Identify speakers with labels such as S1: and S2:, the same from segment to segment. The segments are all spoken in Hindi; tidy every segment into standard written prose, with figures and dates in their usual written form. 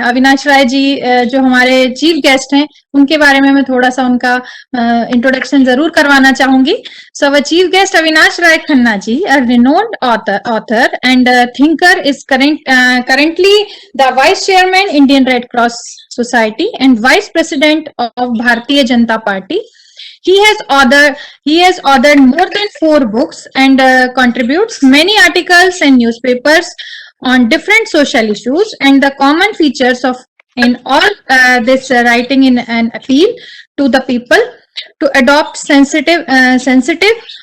S1: अविनाश राय जी जो हमारे चीफ गेस्ट हैं, उनके बारे में मैं थोड़ा सा उनका इंट्रोडक्शन जरूर करवाना चाहूंगी. So our chief guest Avinash Rai Khanna ji, a renowned author and thinker, is currently the vice chairman Indian Red Cross Society and vice president of Bharatiya Janata Party. He has authored more than 4 books and contributes many articles and newspapers on different social issues, and the common features of in all this writing in an appeal to the people to adopt sensitive,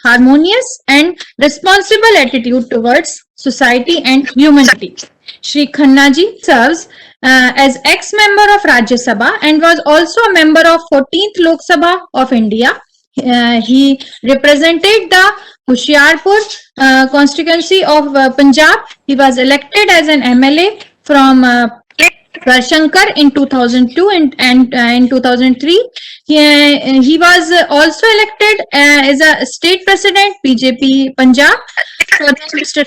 S1: harmonious and responsible attitude towards society and humanity. Shri Khanna ji serves as ex-member of Rajya Sabha and was also a member of 14th Lok Sabha of India. He represented the Hoshiarpur constituency of Punjab. He was elected as an MLA from Shankar in 2002 and in 2003. He was also elected as a state president BJP Punjab. Mr.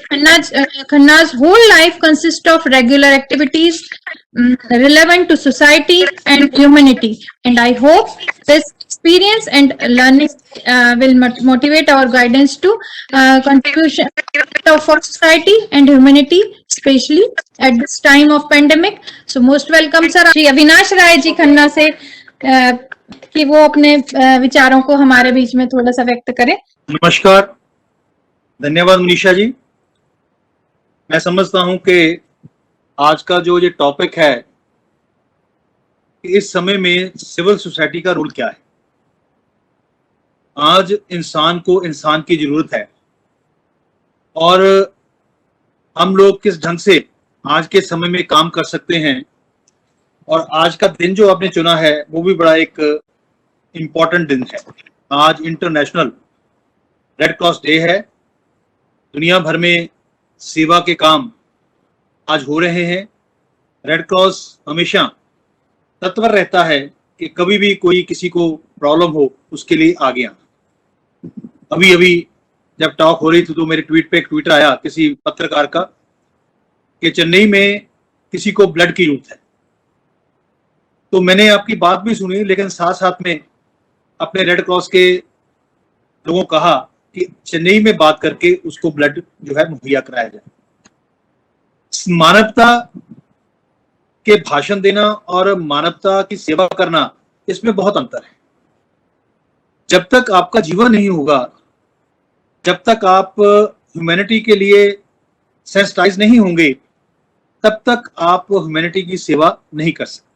S1: Khanna's whole life consists of regular activities relevant to society and humanity, and I hope this experience and learning will motivate our guidance to contribution for society and humanity, especially at this time of pandemic. So most welcome sir. Shri Avinash Rai ji Khanna से कि वो अपने विचारों को हमारे बीच में थोड़ा सा व्यक्त करें.
S2: नमस्कार, धन्यवाद मनीषा जी. मैं समझता हूं कि आज का जो ये टॉपिक है, इस समय में सिविल सोसाइटी का रोल क्या है. आज इंसान को इंसान की जरूरत है और हम लोग किस ढंग से आज के समय में काम कर सकते हैं. और आज का दिन जो आपने चुना है वो भी बड़ा एक इम्पॉर्टेंट दिन है. आज इंटरनेशनल रेड क्रॉस डे है. दुनिया भर में सेवा के काम आज हो रहे हैं. रेड क्रॉस हमेशा तत्पर रहता है कि कभी भी कोई किसी को प्रॉब्लम हो उसके लिए आगे आना. अभी अभी जब टॉक हो रही थी तो मेरे ट्वीट पे एक ट्वीटर आया किसी पत्रकार का कि चेन्नई में किसी को ब्लड की जरूरत है. तो मैंने आपकी बात भी सुनी, लेकिन साथ साथ में अपने रेड क्रॉस के लोगों को कहा कि चेन्नई में बात करके उसको ब्लड जो है मुहैया कराया जाए. मानवता के भाषण देना और मानवता की सेवा करना, इसमें बहुत अंतर है. जब तक आपका जीवन नहीं होगा, जब तक आप ह्यूमैनिटी के लिए सेंसिटाइज नहीं होंगे, तब तक आप ह्यूमैनिटी की सेवा नहीं कर सकते.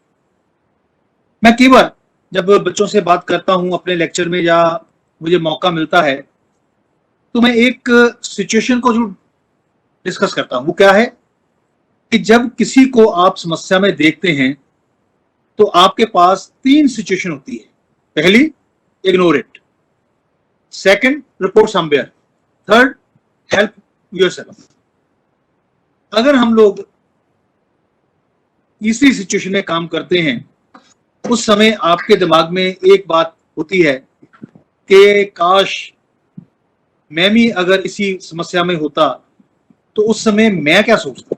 S2: मैं कई बार जब बच्चों से बात करता हूं अपने लेक्चर में या मुझे मौका मिलता है, तो मैं एक सिचुएशन को जो डिस्कस करता हूं वो क्या है कि जब किसी को आप समस्या में देखते हैं तो आपके पास 3 सिचुएशन होती है. पहली, ignore it. Second, report somewhere. Third, help yourself. अगर हम लोग तीसरी सिचुएशन में काम करते हैं, उस समय आपके दिमाग में एक बात होती है कि काश मैं भी अगर इसी समस्या में होता तो उस समय मैं क्या सोचता,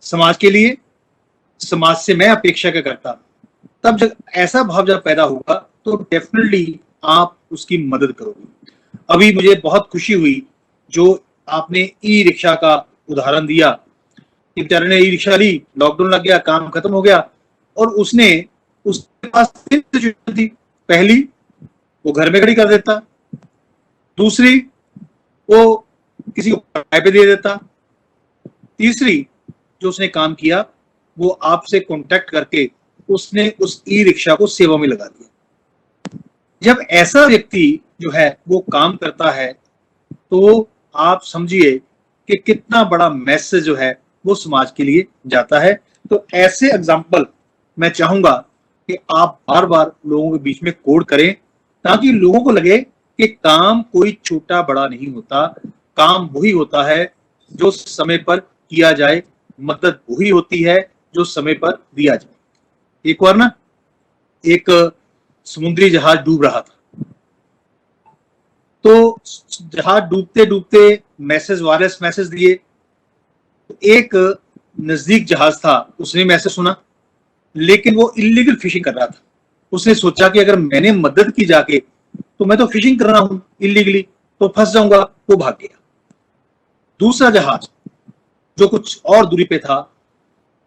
S2: समाज के लिए, समाज से मैं अपेक्षा क्या करता. तब जब ऐसा भाव जब पैदा होगा तो डेफिनेटली आप उसकी मदद करोगे. अभी मुझे बहुत खुशी हुई जो आपने ई रिक्शा का उदाहरण दिया. बेचारे ने ई रिक्शा ली, लॉकडाउन लग गया, काम खत्म हो गया और उसके पास 3 सिचुएशन थी. पहली, वो घर में खड़ी कर देता. दूसरी, वो किसी को किराए पे दे देता. तीसरी, जो उसने काम किया वो आपसे कांटेक्ट करके उसने उस ई रिक्शा को सेवा में लगा दिया. जब ऐसा व्यक्ति जो है वो काम करता है तो आप समझिए कि कितना बड़ा मैसेज जो है वो समाज के लिए जाता है. तो ऐसे एग्जाम्पल मैं चाहूंगा कि आप बार बार लोगों के बीच में कोड करें ताकि लोगों को लगे कि काम कोई छोटा बड़ा नहीं होता. काम वही होता है जो समय पर किया जाए, मदद वही होती है जो समय पर दिया जाए. एक बार ना एक समुद्री जहाज डूब रहा था, तो जहाज डूबते डूबते वायरलेस मैसेज दिए. एक नजदीक जहाज था, उसने मैसेज सुना लेकिन वो इलीगल फिशिंग कर रहा था। उसने सोचा कि अगर मैंने मदद की जाके तो मैं तो फिशिंग कर रहा हूं इलीगली, तो फंस जाऊंगा। वो भाग गया। दूसरा जहाज जो कुछ और दूरी पे था,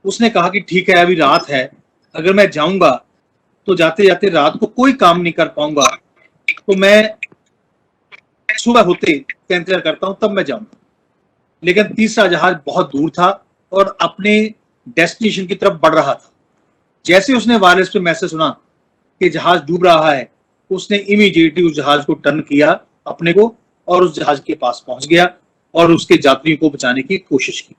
S2: उसने कहा कि ठीक है, अभी रात है, अगर मैं जाऊंगा तो जाते जाते रात को कोई काम नहीं कर पाऊंगा, तो मैं सुबह होते का इंतजार करता हूं, तब मैं जाऊंगा। लेकिन तीसरा जहाज बहुत दूर था और अपने डेस्टिनेशन की तरफ बढ़ रहा था। जैसे उसने वायरलेस पे मैसेज सुना कि जहाज डूब रहा है, उसने इमीडिएटली उस जहाज को टर्न किया अपने को और उस जहाज के पास पहुंच गया और उसके यात्रियों को बचाने की कोशिश की।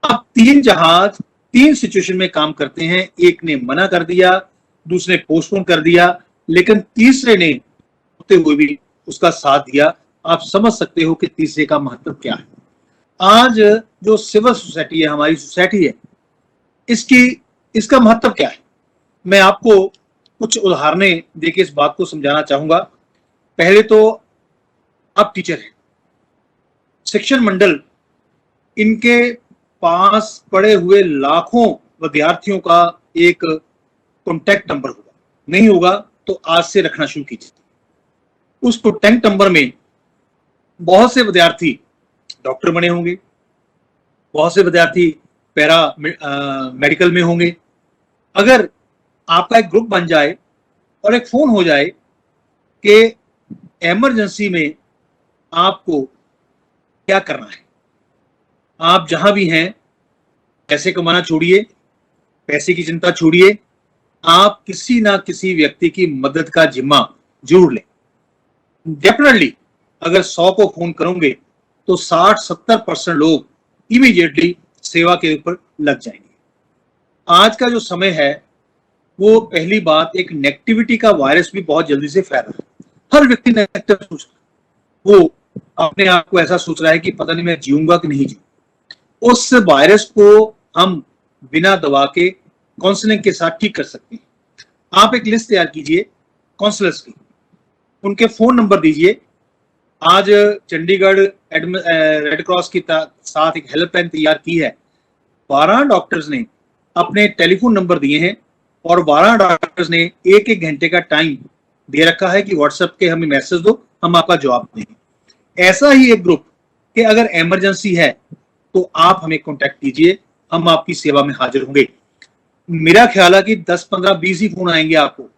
S2: अब तीन जहाज तीन सिचुएशन में काम करते हैं। एक ने मना कर दिया, दूसरे ने पोस्टपोन कर दिया, लेकिन तीसरे ने होते हुए भी उसका साथ दिया। आप समझ सकते हो कि तीसरे का महत्व क्या है। आज जो सिविल सोसाइटी है, हमारी सोसाइटी है, इसका महत्व क्या है। मैं आपको कुछ उदाहरणें देके इस बात को समझाना चाहूंगा। पहले तो आप टीचर हैं, शिक्षण मंडल इनके पास पड़े हुए लाखों विद्यार्थियों का एक कॉन्टैक्ट नंबर होगा, नहीं होगा तो आज से रखना शुरू कीजिए। उस कॉन्टैक्ट नंबर में बहुत से विद्यार्थी डॉक्टर बने होंगे, बहुत से विद्यार्थी पैरा मेडिकल में होंगे। अगर आपका एक ग्रुप बन जाए और एक फोन हो जाए कि इमरजेंसी में आपको क्या करना है, आप जहां भी हैं, पैसे कमाना छोड़िए, पैसे की चिंता छोड़िए, आप किसी ना किसी व्यक्ति की मदद का जिम्मा जरूर लें। डेफिनेटली अगर 100 को फोन करोगे तो 60-70% लोग इमीडिएटली सेवा के ऊपर लग जाएंगे। आज का जो समय है, वो पहली बात, एक नेगेटिविटी का वायरस भी बहुत जल्दी से फैल रहा है। हर व्यक्ति नेगेटिव सोच रहा है, वो अपने आप को ऐसा सोच रहा है कि पता नहीं मैं जीऊंगा कि नहीं जीऊंगा। उस वायरस को हम बिना दवा के काउंसलिंग के साथ ठीक कर सकते हैं। आप एक लिस्ट तैयार कीजिए काउंसलर्स की, उनके फोन नंबर दीजिए। आज चंडीगढ़ रेड क्रॉस के साथ एक हेल्पलाइन तैयार की है। 12 डॉक्टर्स ने अपने टेलीफोन नंबर दिए हैं और 12 डॉक्टर्स ने एक एक घंटे का टाइम दे रखा है कि व्हाट्सएप के हमें मैसेज दो, हम आपका जवाब देंगे। ऐसा ही एक ग्रुप कि अगर इमरजेंसी है तो आप हमें कांटेक्ट कीजिए, हम आपकी सेवा में हाजिर होंगे। मेरा ख्याल है कि 10, 15, 20 ही फोन आएंगे आपको,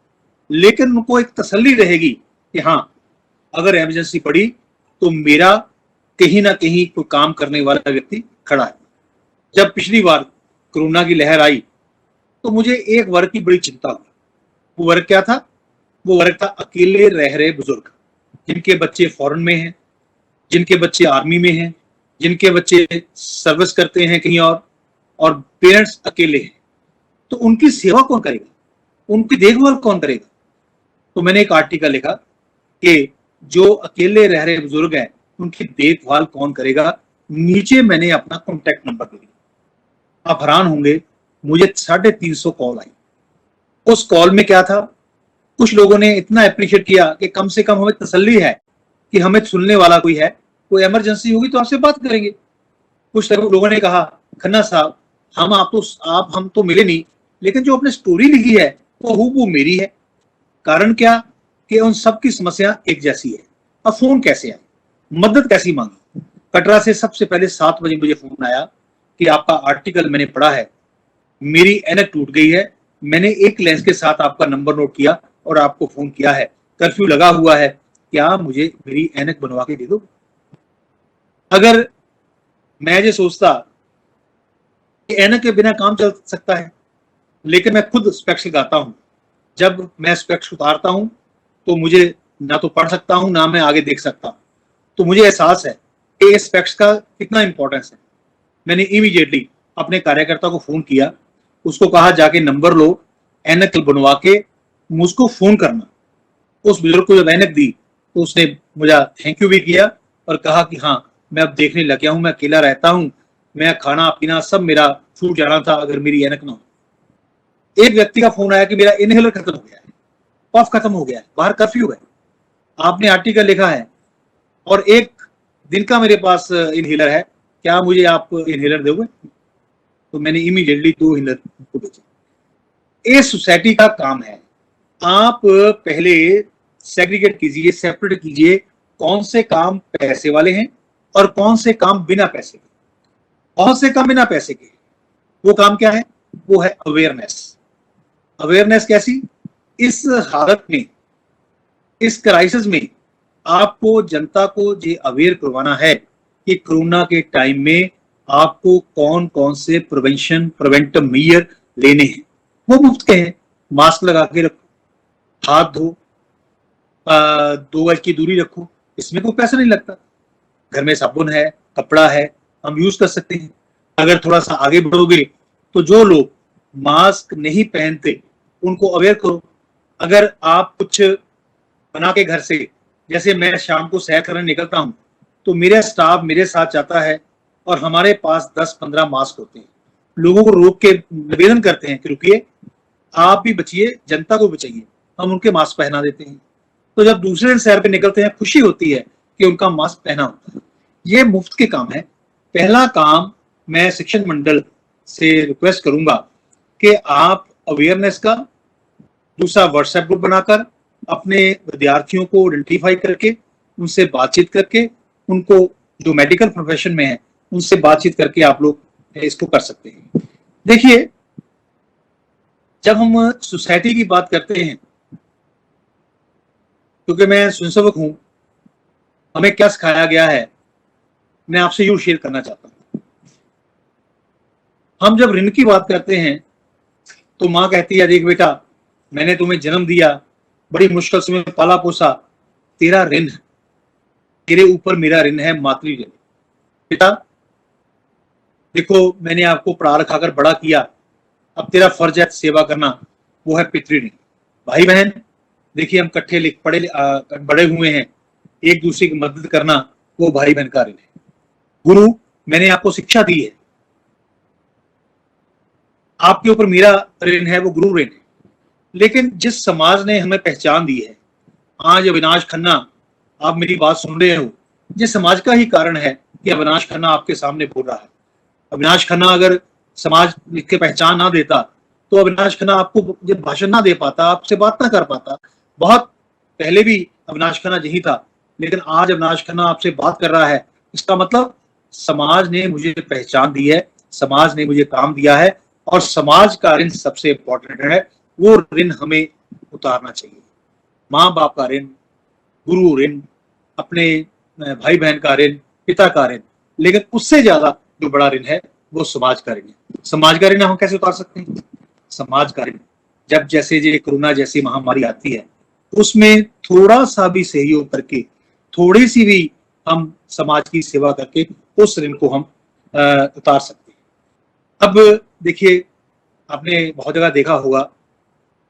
S2: लेकिन उनको एक तसल्ली रहेगी कि हाँ, अगर इमरजेंसी पड़ी तो मेरा कहीं ना कहीं कोई काम करने वाला व्यक्ति खड़ा है। जब पिछली बार कोरोना की लहर आई तो मुझे एक वर्ग की बड़ी चिंता हुई। वो वर्ग क्या था? वो वर्ग था अकेले रह रहे बुजुर्ग, जिनके बच्चे फॉरेन में हैं, जिनके बच्चे आर्मी में हैं, जिनके बच्चे सर्विस करते हैं कहीं और पेरेंट्स अकेले हैं। तो उनकी सेवा कौन करेगा, उनकी देखभाल कौन करेगा? तो मैंने एक आर्टिकल लिखा कि जो अकेले रह रहे बुजुर्ग हैं उनकी देखभाल कौन करेगा। नीचे मैंने अपना कॉन्टैक्ट नंबर दे दिया। आप हैरान होंगे, मुझे 350 कॉल आई। उस कॉल में क्या था, कुछ लोगों ने इतना अप्रिशिएट किया कि कम से कम हमें तसल्ली है कि हमें सुनने वाला कोई है, कोई इमरजेंसी होगी तो आपसे बात करेंगे। कुछ लोगों ने कहा, खन्ना साहब, हम तो मिले नहीं, लेकिन जो आपने स्टोरी लिखी है वो हूबहू मेरी है। कारण क्या कि उन सबकी समस्या एक जैसी है। अब फोन कैसे आए, मदद कैसी मांगी? कटरा से सबसे पहले 7 बजे मुझे फोन आया कि आपका आर्टिकल मैंने पढ़ा है, मेरी ऐनक टूट गई है, मैंने एक लेंस के साथ आपका नंबर नोट किया और आपको फोन किया है, कर्फ्यू लगा हुआ है, क्या मुझे मेरी ऐनक बनवा के दे दो? अगर मैं ये सोचता कि ऐनक के बिना काम चल सकता है, लेकिन मैं खुद स्पेक्स लगाता हूं, जब मैं स्पेक्स उतारता हूं तो मुझे ना तो पढ़ सकता हूं ना मैं आगे देख सकता हूं। तो मुझे एहसास है कि इस स्पेक्स का कितना इंपॉर्टेंस है। मैंने इमीडिएटली अपने कार्यकर्ता को फोन किया, उसको कहा जाके नंबर लो, ऐनक बनवा के मुझको फोन करना। उस बुजुर्ग को जब ऐनक दी तो उसने मुझे थैंक यू भी किया और कहा कि हाँ, मैं अब देखने लग गया हूं, मैं अकेला रहता हूं, मैं खाना पीना सब मेरा छूट जाना था अगर मेरी ऐनक ना हो। एक व्यक्ति का फोन आया कि मेरा इनहेलर खत्म हो गया है, कफ खत्म हो गया है, बाहर कर्फ्यू है, आपने आर्टिकल लिखा है और 1 दिन का मेरे पास इनहेलर है, क्या मुझे आप इनहेलर दोगे? तो मैंने इमीडिएटली 2 इनहेलर को भेजे। ये सोसाइटी का काम है। आप पहले सेग्रीगेट कीजिए, सेपरेट कीजिए, कौन से काम पैसे वाले हैं और कौन से काम बिना पैसे के। बहुत से काम बिना पैसे के, वो काम क्या है? वो है अवेयरनेस। अवेयरनेस कैसी? इस हालत में, इस क्राइसिस में आपको जनता को ये अवेयर करवाना है कि कोरोना के टाइम में आपको कौन कौन से प्रिवेंटिव मेजर लेने हैं। वो मुफ्त के हैं। मास्क लगा के रखो, हाथ धो, 2 गज की दूरी रखो, इसमें कोई पैसा नहीं लगता। घर में साबुन है, कपड़ा है, हम यूज कर सकते हैं। अगर थोड़ा सा आगे बढ़ोगे तो जो लोग मास्क नहीं पहनते उनको अवेयर करो। अगर आप कुछ बना के घर से, जैसे मैं शाम को सैर करने निकलता हूं तो मेरा स्टाफ मेरे साथ जाता है और हमारे पास 10-15 मास्क होते हैं। लोगों को रोक के निवेदन करते हैं कि रुकिए, आप भी बचिए, जनता को बचाइए। हम उनके मास्क पहना देते हैं। तो जब दूसरे दिन सैर पे निकलते हैं, खुशी होती है कि उनका मास्क पहना होता है। ये मुफ्त के काम है। पहला काम मैं शिक्षण मंडल से रिक्वेस्ट करूंगा कि आप अवेयरनेस का, दूसरा व्हाट्सएप ग्रुप बनाकर अपने विद्यार्थियों को आइडेंटिफाई करके, उनसे बातचीत करके, उनको जो मेडिकल प्रोफेशन में है उनसे बातचीत करके आप लोग इसको कर सकते हैं। देखिए, जब हम सोसाइटी की बात करते हैं, क्योंकि मैं स्वयंसेवक हूं, हमें क्या सिखाया गया है मैं आपसे यूं शेयर करना चाहता हूं। हम जब ऋण की बात करते हैं तो माँ कहती है, देख बेटा, मैंने तुम्हें जन्म दिया, बड़ी मुश्किल से मैं पाला पोसा, तेरा ऋण, तेरे ऊपर मेरा ऋण है, मातृ ऋण। बेटा देखो, मैंने आपको पढ़ा रखा कर बड़ा किया, अब तेरा फर्ज है सेवा करना, वो है पितृ ऋण। भाई बहन देखिए, हम इकट्ठे बड़े हुए हैं, एक दूसरे की मदद करना वो भाई बहन का ऋण है। गुरु, मैंने आपको शिक्षा दी है, आपके ऊपर मेरा ऋण है, वो गुरु ऋण है। लेकिन जिस समाज ने हमें पहचान दी है, आज अविनाश खन्ना, आप मेरी बात सुन रहे हो, जिस समाज का ही कारण है कि अविनाश खन्ना आपके सामने बोल रहा है। अविनाश खन्ना अगर समाज के पहचान ना देता तो अविनाश खन्ना आपको जब भाषण ना दे पाता, आपसे बात ना कर पाता। बहुत पहले भी अविनाश खन्ना यही था, लेकिन आज अविनाश खन्ना आपसे बात कर रहा है। इसका मतलब समाज ने मुझे पहचान दी है, समाज ने मुझे काम दिया है, और समाज का ऋण सबसे इंपॉर्टेंट है। वो ऋण हमें उतारना चाहिए। माँ बाप का ऋण, गुरु ऋण, अपने भाई बहन का ऋण, पिता का ऋण, लेकिन उससे ज्यादा जो बड़ा ऋण है वो समाज का ऋण है। समाज का ऋण हम कैसे उतार सकते हैं? समाज का ऋण, जब जैसे ये कोरोना जैसी महामारी आती है, उसमें थोड़ा सा भी सहयोग करके, थोड़ी सी भी हम समाज की सेवा करके उस ऋण को हम उतार सकते हैं। अब देखिए, आपने बहुत जगह देखा होगा,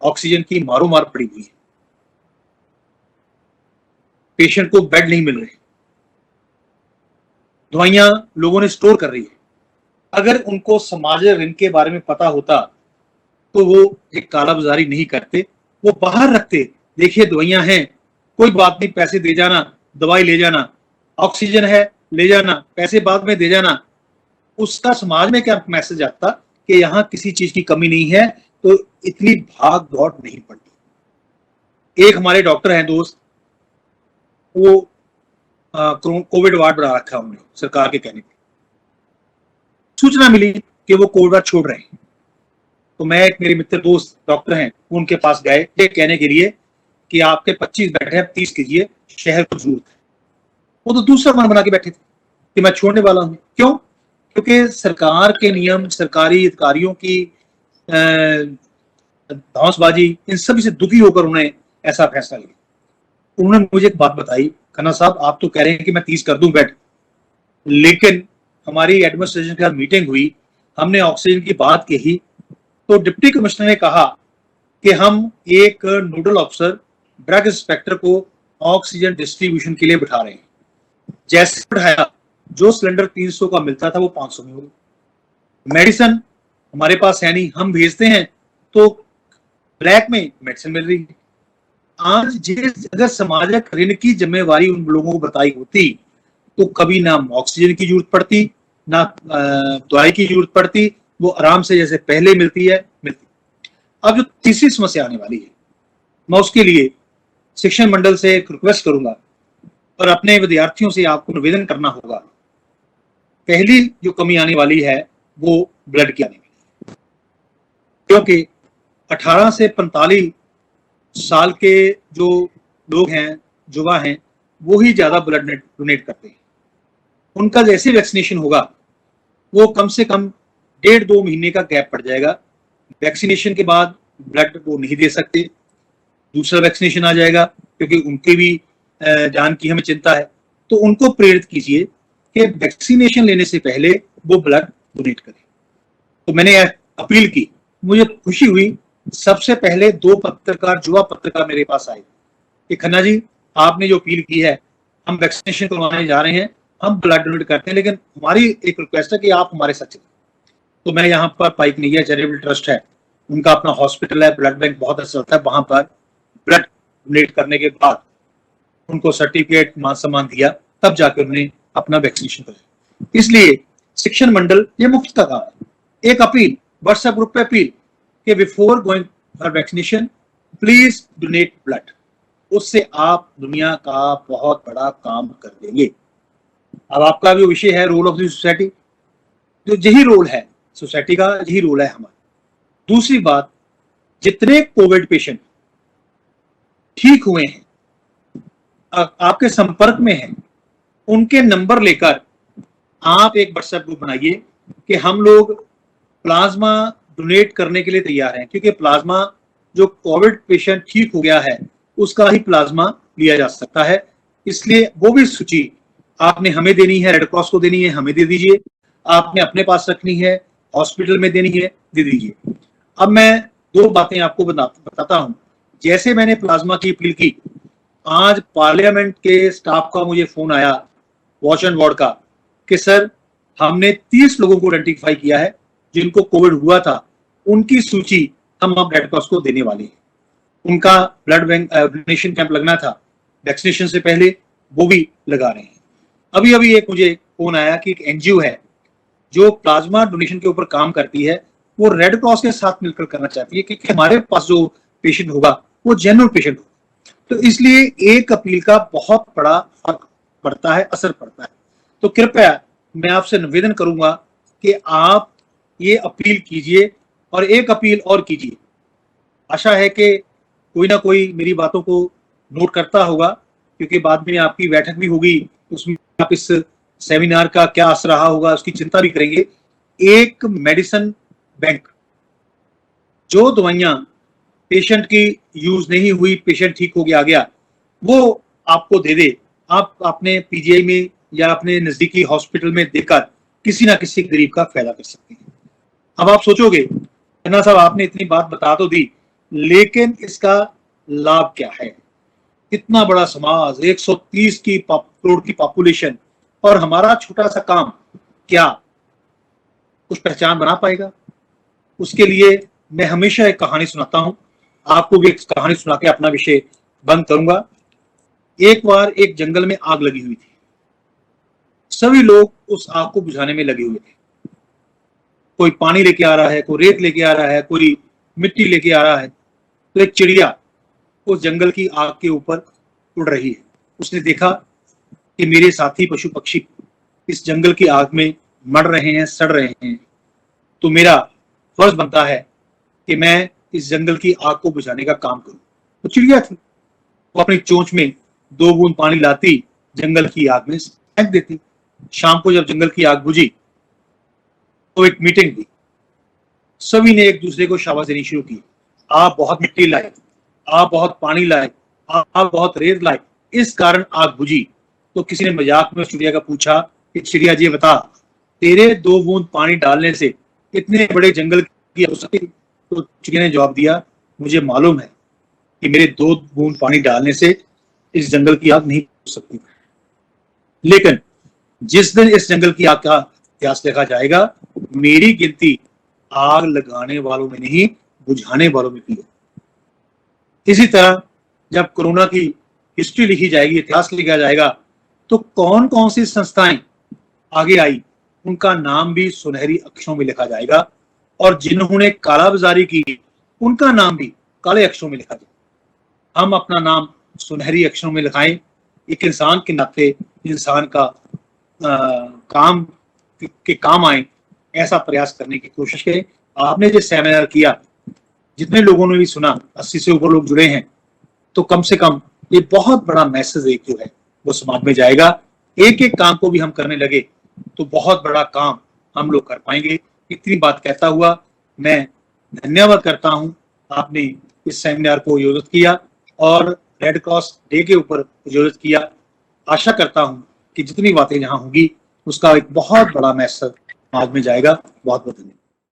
S2: ऑक्सीजन की मारो मार पड़ी हुई है, पेशेंट को बेड नहीं मिल रहे, दवाइयां लोगों ने स्टोर कर रही है। अगर उनको समाज ऋण के बारे में पता होता तो वो एक कालाबाजारी नहीं करते, वो बाहर रखते। देखिए, दवाइयां हैं, कोई बात नहीं, पैसे दे जाना, दवाई ले जाना, ऑक्सीजन है ले जाना, पैसे बाद में दे जाना। उसका समाज में क्या मैसेज आता कि यहाँ किसी चीज की कमी नहीं है, तो इतनी भाग दौड़ नहीं पड़ती। एक हमारे डॉक्टर हैं दोस्त, वो कोविड वार्ड बना रखा है उन्होंने सरकार के कहने पे। सूचना मिली कि वो कोविड वार्ड छोड़ रहे हैं, तो मैं, एक मेरे मित्र दोस्त डॉक्टर हैं, उनके पास गए ये कहने के लिए कि आपके 25 बेड है, 30 कीजिए, शहर को जरूरत है। वो तो दूसरा मन बना के बैठे थे कि मैं छोड़ने वाला हूं। क्यों? क्योंकि सरकार के नियम, सरकारी अधिकारियों की धौंसबाजी, इन सभी से दुखी होकर उन्हें ऐसा फैसला लिया। उन्होंने मुझे एक बात बताई, खन्ना साहब, आप तो कह रहे हैं कि मैं 30 कर दूं बेड, लेकिन हमारी एडमिनिस्ट्रेशन के साथ मीटिंग हुई, हमने ऑक्सीजन की बात कही, तो डिप्टी कमिश्नर ने कहा कि हम एक नोडल अफसर, ड्रग इंस्पेक्टर को ऑक्सीजन डिस्ट्रीब्यूशन के लिए बिठा रहे हैं। जैसे बढ़ाया, जो सिलेंडर 300 का मिलता था वो 500 में हो गया। मेडिसिन हमारे पास है नहीं, हम भेजते हैं तो ब्लैक में मेडिसिन मिल रही है। आज अगर सामाजिक ऋण की जिम्मेवारी उन लोगों को बताई होती तो कभी ना ऑक्सीजन की जरूरत पड़ती, ना दवाई की जरूरत पड़ती, वो आराम से जैसे पहले मिलती है मिलती। अब जो तीसरी समस्या आने वाली है, मैं उसके लिए शिक्षण मंडल से एक रिक्वेस्ट करूंगा और अपने विद्यार्थियों से आपको निवेदन करना होगा। पहली जो कमी आने वाली है वो ब्लड की आने वाली है, क्योंकि 18 से 45 साल के जो लोग हैं, युवा हैं, वो ही ज्यादा ब्लड डोनेट करते हैं। उनका जैसे वैक्सीनेशन होगा वो कम से कम 1.5-2 महीने का गैप पड़ जाएगा। वैक्सीनेशन के बाद ब्लड वो नहीं दे सकते, दूसरा वैक्सीनेशन आ जाएगा, क्योंकि उनकी भी जान की हमें चिंता है। तो उनको प्रेरित कीजिए कि वैक्सीनेशन लेने से पहले वो ब्लड डोनेट करें। तो मैंने अपील की, मुझे खुशी हुई, सबसे पहले 2 पत्रकार, युवा पत्रकार मेरे पास आए कि खन्ना जी, आपने जो अपील की है, हम वैक्सीनेशन करवाने जा रहे हैं, हम ब्लड डोनेट करते हैं, लेकिन हमारी एक रिक्वेस्ट है कि आप हमारे साथ चलें। तो मैं यहाँ पर पाइक नैया चैरिटेबल ट्रस्ट है, उनका अपना हॉस्पिटल है, ब्लड बैंक बहुत अच्छा चलता है, वहां पर ब्लड डोनेट करने के बाद उनको सर्टिफिकेट मान सम्मान दिया, तब जाकर उन्होंने अपना वैक्सीनेशन कराया। इसलिए शिक्षण मंडल, ये मुफ्त का काम है। एक अपील, व्हाट्सएप ग्रुप पे अपील कि before going for vaccination please donate blood. उससे आप दुनिया का बहुत बड़ा काम कर देंगे। अब आपका भी विषय है रोल ऑफ द सोसाइटी, जो यही रोल है सोसाइटी का, यही रोल है हमारा। दूसरी बात, जितने कोविड पेशेंट ठीक हुए हैं, आपके संपर्क में हैं, उनके नंबर लेकर आप एक व्हाट्सएप ग्रुप बनाइए कि हम लोग प्लाज्मा डोनेट करने के लिए तैयार हैं, क्योंकि प्लाज्मा जो कोविड पेशेंट ठीक हो गया है उसका ही प्लाज्मा लिया जा सकता है। इसलिए वो भी सूची आपने हमें देनी है, रेड क्रॉस को देनी है, हमें दे दीजिए। आपने अपने पास रखनी है, हॉस्पिटल में देनी है, दे दीजिए। अब मैं 2 बातें आपको बताता हूं। जैसे मैंने प्लाज्मा की अपील की, आज पार्लियामेंट के स्टाफ का मुझे फोन आया, वॉच एंड वार्ड का, कि सर हमने 30 लोगों को आइडेंटिफाई किया है जिनको कोविड हुआ था, उनकी सूची हम अब रेड क्रॉस को देने वाले हैं। उनका ब्लड बैंक डोनेशन कैंप लगना था वैक्सीनेशन से पहले, वो भी लगा रहे हैं। अभी अभी एक मुझे फोन आया कि एक एनजीओ है जो प्लाज्मा डोनेशन के ऊपर काम करती है, वो रेड क्रॉस के साथ मिलकर करना चाहती है, क्योंकि हमारे पास जो पेशेंट होगा वो जेन्युइन पेशेंट होगा। तो इसलिए एक अपील का बहुत बड़ा फर्क पड़ता है, असर पड़ता है। तो कृपया मैं आपसे निवेदन करूंगा कि आप ये अपील कीजिए, और एक अपील और कीजिए। आशा है कि कोई ना कोई मेरी बातों को नोट करता होगा, क्योंकि बाद में आपकी बैठक भी होगी, उसमें आप इस सेमिनार का क्या असर रहा होगा उसकी चिंता भी करेंगे। एक मेडिसिन बैंक, जो दवाइयां पेशेंट की यूज नहीं हुई, पेशेंट ठीक हो गया, वो आपको दे दे, आप अपने पीजीआई में या अपने नजदीकी हॉस्पिटल में देकर किसी ना किसी गरीब का फायदा कर सकते हैं। अब आप सोचोगे, खन्ना साहब आपने इतनी बात बता तो दी, लेकिन इसका लाभ क्या है? इतना बड़ा समाज, 130 करोड़ की पॉपुलेशन, और हमारा छोटा सा काम क्या कुछ पहचान बना पाएगा? उसके लिए मैं हमेशा एक कहानी सुनाता हूं, आपको भी एक कहानी सुना के अपना विषय बंद करूंगा। एक बार एक जंगल में आग लगी हुई थी, सभी लोग उस आग को बुझाने में लगे हुए थे। कोई पानी लेके आ रहा है, कोई रेत लेके आ रहा है, कोई मिट्टी लेके आ रहा है। तो एक चिड़िया उस जंगल की आग के ऊपर उड़ रही है। उसने देखा कि मेरे साथी पशु पक्षी इस जंगल की आग में मर रहे हैं, सड़ रहे हैं, तो मेरा फर्ज बनता है कि मैं इस जंगल की आग को बुझाने का काम करूं। तो चिड़िया थी, वो अपनी चोंच में 2 बूंद पानी लाती, जंगल की आग में फेंक देती। शाम को जब जंगल की आग बुझी तो एक मीटिंग हुई, सभी ने एक दूसरे को शाबाश देनी शुरू की। आप बहुत मिट्टी लाए, आप बहुत पानी लाए, आप बहुत रेत लाए, इस कारण आग बुझी। तो किसी ने मजाक में चिड़िया का पूछा कि चिड़िया जी बता, तेरे 2 बूंद पानी डालने से इतने बड़े जंगल की हो सकती? तो चिड़िया ने जवाब दिया, मुझे मालूम है कि मेरे 2 बूंद पानी डालने से इस जंगल की आग नहीं हो सकती, लेकिन जिस दिन इस जंगल की आग का इतिहास लिखा जाएगा, मेरी गिनती आग लगाने वालों में नहीं, बुझाने वालों में की है। इसी तरह जब कोरोना की हिस्ट्री लिखी जाएगी, इतिहास लिखा जाएगा, तो कौन कौन सी संस्थाएं आगे आई, उनका नाम भी सुनहरी अक्षरों में लिखा जाएगा। और जिन्होंने कालाबाजारी की, उनका नाम भी काले अक्षरों में लिखा जाए। हम अपना नाम सुनहरी अक्षरों में लिखाएं। एक इंसान के नाते इंसान का काम के काम आए, ऐसा प्रयास करने की कोशिश करें। आपने जो सेमिनार किया, जितने लोगों ने भी सुना, 80 से ऊपर लोग जुड़े हैं, तो कम से कम ये बहुत बड़ा मैसेज एक जो है वो समाज में जाएगा। एक एक काम को भी हम करने लगे तो बहुत बड़ा काम हम लोग कर पाएंगे। इतनी बात कहता हुआ मैं धन्यवाद करता हूं, आपने इस सेमिनार को आयोजित किया और रेड क्रॉस डे के ऊपर आयोजित किया। आशा करता हूं कि जितनी बातें यहाँ होंगी उसका एक बहुत बड़ा मैसेज समाज में जाएगा। बहुत बहुत धन्यवाद।